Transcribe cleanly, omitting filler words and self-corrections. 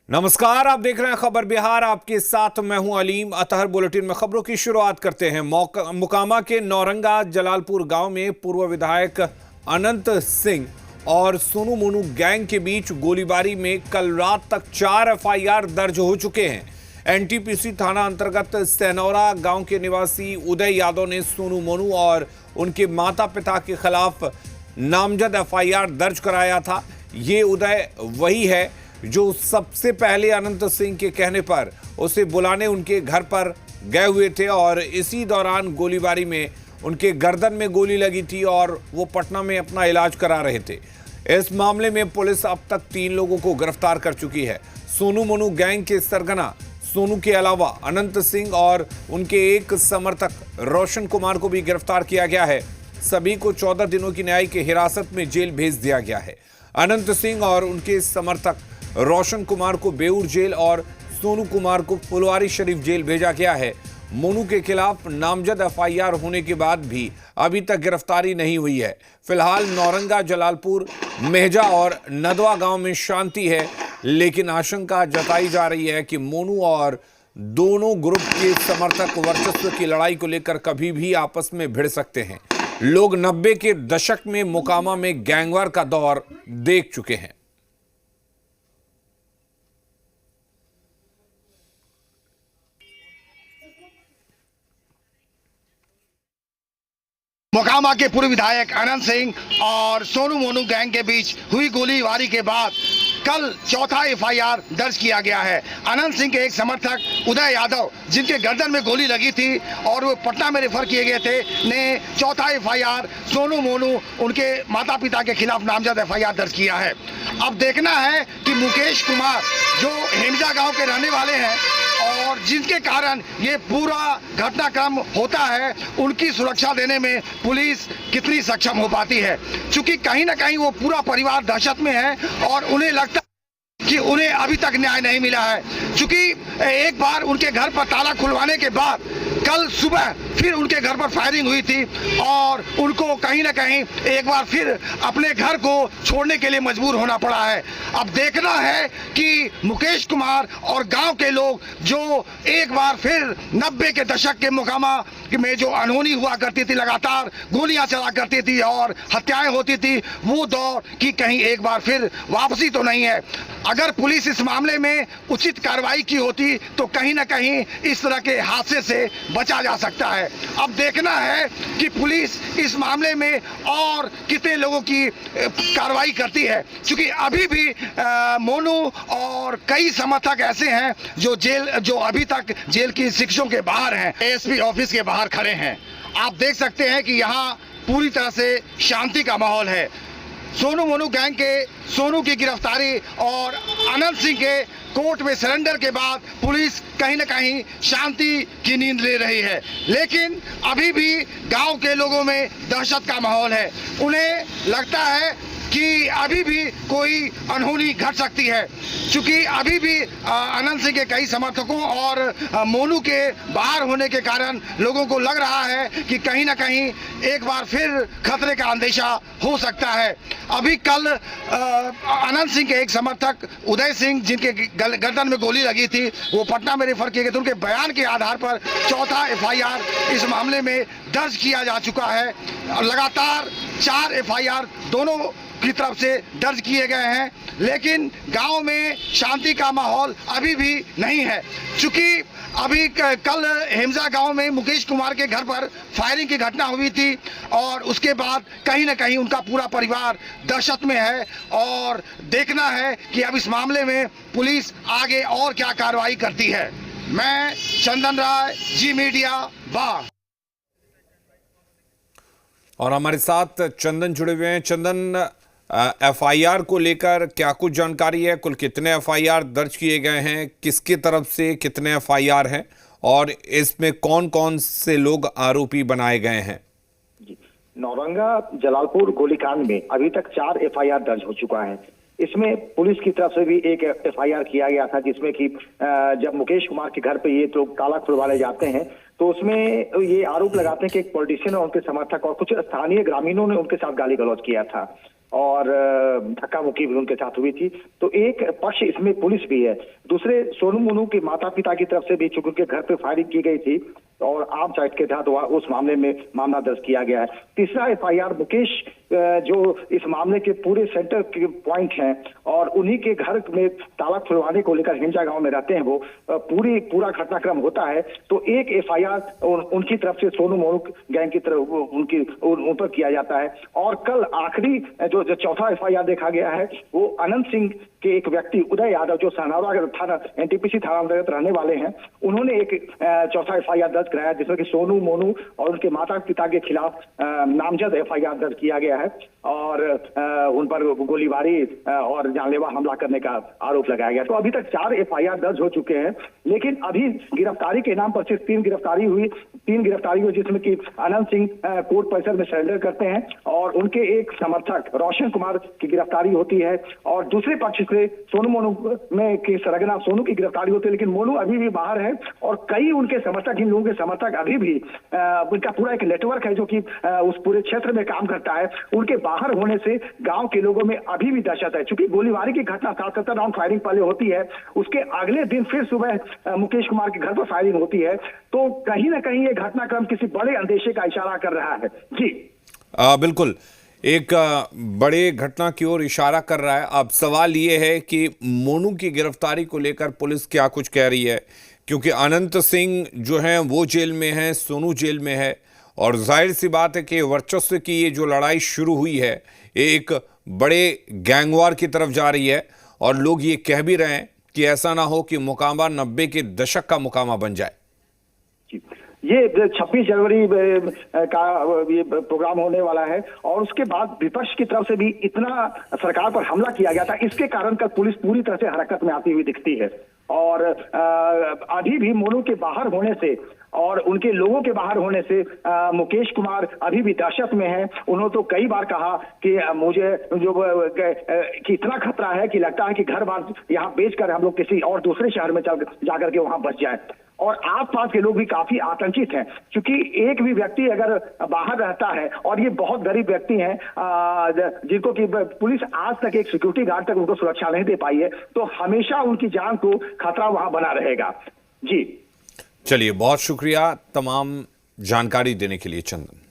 नमस्कार, आप देख रहे हैं खबर बिहार। आपके साथ मैं हूं अलीम अतहर। बुलेटिन में खबरों की शुरुआत करते हैं। मुकामा के नौरंगा जलालपुर गांव में पूर्व विधायक अनंत सिंह और सोनू मोनू गैंग के बीच गोलीबारी में कल रात तक 4 एफआईआर दर्ज हो चुके हैं। एनटीपीसी थाना अंतर्गत सैनौरा गांव के निवासी उदय यादव ने सोनू मोनू और उनके माता पिता के खिलाफ नामजद एफआईआर दर्ज कराया था। ये उदय वही है जो सबसे पहले अनंत सिंह के कहने पर उसे बुलाने उनके घर पर गए हुए थे और इसी दौरान गोलीबारी में उनके गर्दन में गोली लगी थी और वो पटना में अपना इलाज करा रहे थे। इस मामले में पुलिस अब तक 3 लोगों को गिरफ्तार कर चुकी है। सोनू मोनू गैंग के सरगना सोनू के अलावा अनंत सिंह और उनके एक समर्थक रोशन कुमार को भी गिरफ्तार किया गया है। सभी को 14 दिनों की न्यायिक हिरासत में जेल भेज दिया गया है। अनंत सिंह और उनके समर्थक रोशन कुमार को बेऊर जेल और सोनू कुमार को फुलवारी शरीफ जेल भेजा गया है। मोनू के खिलाफ नामजद एफआईआर होने के बाद भी अभी तक गिरफ्तारी नहीं हुई है। फिलहाल नौरंगा जलालपुर मेहजा और नदवा गांव में शांति है, लेकिन आशंका जताई जा रही है कि मोनू और दोनों ग्रुप के समर्थक वर्चस्व की लड़ाई को लेकर कभी भी आपस में भिड़ सकते हैं। लोग 90 के दशक में मोकामा में गैंगवार का दौर देख चुके हैं। मोकामा के पूर्व विधायक अनंत सिंह और सोनू मोनू गैंग के बीच हुई गोलीबारी के बाद कल चौथा एफआईआर दर्ज किया गया है। अनंत सिंह के एक समर्थक उदय यादव, जिनके गर्दन में गोली लगी थी और वो पटना में रेफर किए गए थे, ने चौथा एफआईआर सोनू मोनू उनके माता पिता के खिलाफ नामजद एफआईआर दर्ज किया है। अब देखना है कि मुकेश कुमार, जो हेमजा गांव के रहने वाले हैं और जिनके कारण ये पूरा घटनाक्रम होता है, उनकी सुरक्षा देने में पुलिस कितनी सक्षम हो पाती है। क्योंकि कहीं ना कहीं वो पूरा परिवार दहशत में है और उन्हें लगता कि उन्हें अभी तक न्याय नहीं मिला है। क्योंकि एक बार उनके घर पर ताला खुलवाने के बाद कल सुबह फिर उनके घर पर फायरिंग हुई थी और उनको कहीं ना कहीं एक बार फिर अपने घर को छोड़ने के लिए मजबूर होना पड़ा है। अब देखना है कि मुकेश कुमार और गांव के लोग, जो एक बार फिर 90 के दशक के मोकामा में जो अनहोनी हुआ करती थी, लगातार गोलियां चला करती थी और हत्याएं होती थी, वो दौर की कहीं एक बार फिर वापसी तो नहीं है। अगर पुलिस इस मामले में उचित कार्रवाई की होती तो कहीं ना कहीं इस तरह के हादसे से बचा जा सकता है। अब देखना है कि पुलिस इस मामले में और कितने लोगों की कार्रवाई करती है, क्योंकि अभी भी मोनू और कई समर्थक ऐसे हैं जो अभी तक जेल की शिक्षों के बाहर हैं, एएसपी ऑफिस के बाहर खड़े हैं। आप देख सकते हैं कि यहाँ पूरी तरह से शांति का माहौल है। सोनू मोनू गैंग के सोनू की गिरफ्तारी और अनंत सिंह के कोर्ट में सरेंडर के बाद पुलिस कहीं ना कहीं शांति की नींद ले रही है, लेकिन अभी भी गांव के लोगों में दहशत का माहौल है। उन्हें लगता है कि अभी भी कोई अनहोनी घट सकती है, क्योंकि अभी भी अनंत सिंह के कई समर्थकों और मोनू के बाहर होने के कारण लोगों को लग रहा है कि कहीं ना कहीं एक बार फिर खतरे का अंदेशा हो सकता है। अभी कल अनंत सिंह के एक समर्थक उदय सिंह, जिनके गर्दन में गोली लगी थी, वो पटना में रेफर किए गए थे। उनके बयान के आधार पर चौथा एफआईआर इस मामले में दर्ज किया जा चुका है। लगातार 4 एफआईआर दोनों की तरफ से दर्ज किए गए हैं, लेकिन गांव में शांति का माहौल अभी भी नहीं है। क्योंकि अभी कल हेमजा गांव में मुकेश कुमार के घर पर फायरिंग की घटना हुई थी और उसके बाद कहीं ना कहीं उनका पूरा परिवार दहशत में है और देखना है कि अब इस मामले में पुलिस आगे और क्या कार्रवाई करती है। मैं चंदन राय, जी मीडिया, बाढ़। और हमारे साथ चंदन जुड़े हुए हैं। चंदन, एफआईआर को लेकर क्या कुछ जानकारी है? कुल कितने एफआईआर दर्ज किए गए हैं, किसकी तरफ से कितने एफआईआर हैं और इसमें कौन कौन से लोग आरोपी बनाए गए हैं? नौरंगा जलालपुर गोलीकांड में अभी तक 4 एफआईआर दर्ज हो चुका है। इसमें पुलिस की तरफ से भी एक एफआईआर किया गया था, जिसमें कि जब मुकेश कुमार के घर पे ये तो ताला खुलवाने जाते हैं तो उसमें ये आरोप लगाते हैं कि एक पॉलिटिशियन और उनके समर्थक और कुछ स्थानीय ग्रामीणों ने उनके साथ गाली गलौज किया था। और धक्का मुक्की भी उनके साथ हुई थी। तो एक पक्ष इसमें पुलिस भी है, दूसरे सोनू मोनू के माता पिता की तरफ से भी चूंकि उनके घर पे फायरिंग की गई थी और आम साइट के तहत उस मामले में मामला दर्ज किया गया है। तीसरा एफआईआर मुकेश जो इस मामले के पूरे सेंटर के पॉइंट हैं और उन्हीं के घर में ताला खुलवाने को लेकर हिंजा गांव में रहते हैं, वो पूरा घटनाक्रम होता है। तो एक एफआईआर उनकी तरफ से सोनू मोनू गैंग की तरफ उन पर किया जाता है। और कल आखिरी जो चौथा एफआईआर देखा गया है वो अनंत सिंह के एक व्यक्ति उदय यादव जो सनावरा थाना एनटीपीसी थाना अंतर्गत रहने वाले हैं, उन्होंने एक चौथा एफआईआर दर्ज कराया जिसमें कि सोनू मोनू और उनके माता पिता के खिलाफ नामजद एफआईआर दर्ज किया गया है और उन पर गोलीबारी और जानलेवा हमला करने का आरोप लगाया गया। तो अभी तक 4 एफआईआर दर्ज हो चुके हैं, लेकिन अभी गिरफ्तारी के नाम पर सिर्फ 3 गिरफ्तारी हुई जिसमें कि अनंत सिंह कोर्ट परिसर में सरेंडर करते हैं और उनके एक समर्थक रोशन कुमार की गिरफ्तारी होती है और दूसरे पक्ष से सोनू मोनू में के सरगना सोनू की गिरफ्तारी होती है, लेकिन मोनू अभी भी बाहर है और कई उनके समर्थक, इन लोगों के समर्थक अभी भी उनका पूरा एक नेटवर्क है जो कि उस पूरे क्षेत्र में काम करता है, उनके बाहर होने से गांव के लोगों में अभी भी दहशत है। चूंकि गोलीबारी की घटना 7 राउंड फायरिंग पहले होती है, उसके अगले दिन फिर सुबह मुकेश कुमार के घर पर फायरिंग होती है, तो कहीं ना कहीं ये घटनाक्रम किसी बड़े अंदेशे का इशारा कर रहा है। जी बिल्कुल, एक बड़े घटना की ओर इशारा कर रहा है। अब सवाल ये है कि मोनू की गिरफ्तारी को लेकर पुलिस क्या कुछ कह रही है, क्योंकि अनंत सिंह जो हैं वो जेल में है, सोनू जेल में है और जाहिर सी बात है कि वर्चस्व की ये जो लड़ाई शुरू हुई है एक बड़े गैंगवार की तरफ जा रही है और लोग ये कह भी रहे हैं कि ऐसा ना हो कि मुकामा 90 के दशक का मुकामा बन जाए। ये 26 जनवरी का ये प्रोग्राम होने वाला है और उसके बाद विपक्ष की तरफ से भी इतना सरकार पर हमला किया गया था, इसके कारण कल पुलिस पूरी तरह से हरकत में आती हुई दिखती है और अभी भी मोनू के बाहर होने से और उनके लोगों के बाहर होने से मुकेश कुमार अभी भी दहशत में हैं। उन्होंने तो कई बार कहा कि मुझे जो कि इतना खतरा है कि लगता है कि घर बार यहाँ बेचकर हम लोग किसी और दूसरे शहर में जाकर के वहां बच जाए। और आसपास के लोग भी काफी आतंकित हैं, क्योंकि एक भी व्यक्ति अगर बाहर रहता है और ये बहुत गरीब व्यक्ति हैं जिनको कि पुलिस आज तक एक सिक्योरिटी गार्ड तक उनको सुरक्षा नहीं दे पाई है, तो हमेशा उनकी जान को खतरा वहां बना रहेगा। जी चलिए, बहुत शुक्रिया तमाम जानकारी देने के लिए चंदन।